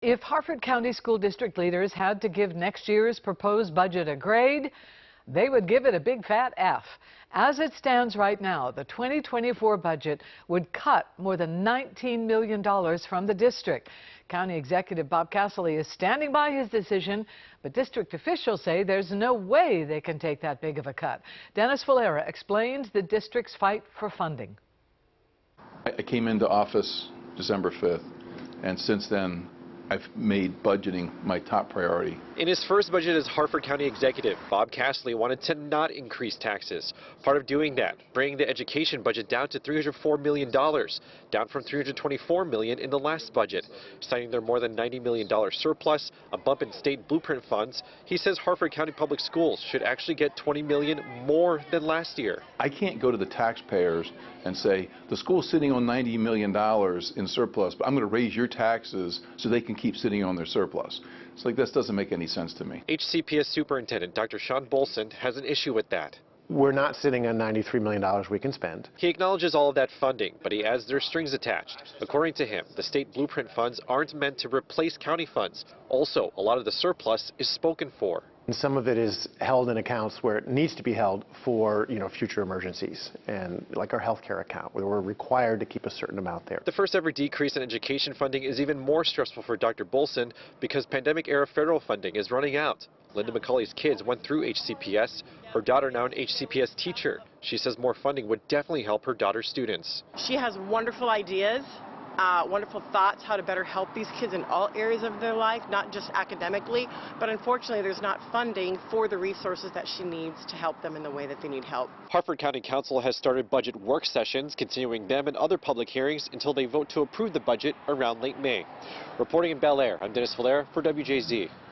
If Harford County School District leaders had to give next year's proposed budget a grade, they would give it a big fat F. As it stands right now, the 2024 budget would cut more than $19 million from the district. County Executive Bob Casserly is standing by his decision, but district officials say there's no way they can take that big of a cut. Dennis Valera explains the district's fight for funding. I came into office December 5th, and since then I've made budgeting my top priority. In his first budget as Harford County Executive, Bob Casserly wanted to not increase taxes. Part of doing that, bringing the education budget down to $304 million, down from $324 million in the last budget. Citing their more than $90 million surplus, a bump in state blueprint funds, he says Harford County Public Schools should actually get $20 million more than last year. I can't go to the taxpayers and say, the school's sitting on $90 million in surplus, but I'm going to raise your taxes so they can keep sitting on their surplus. It's like, this doesn't make any sense to me. HCPS Superintendent Dr. Sean Bolson has an issue with that. We're not sitting on $93 million we can spend. He acknowledges all of that funding, but he adds there are strings attached. According to him, the state blueprint funds aren't meant to replace county funds. Also, a lot of the surplus is spoken for. And some of it is held in accounts where it needs to be held for, future emergencies, and like our healthcare account, where we're required to keep a certain amount there. The first ever decrease in education funding is even more stressful for Dr. Bolson because pandemic-era federal funding is running out. Linda McCauley's kids went through HCPS. Her daughter now an HCPS teacher. She says more funding would definitely help her daughter's students. She has wonderful ideas, wonderful thoughts how to better help these kids in all areas of their life, not just academically, but unfortunately there's not funding for the resources that she needs to help them in the way that they need help. Harford County Council has started budget work sessions, continuing them and other public hearings until they vote to approve the budget around late May. Reporting in Bel Air, I'm Dennis Valera for WJZ.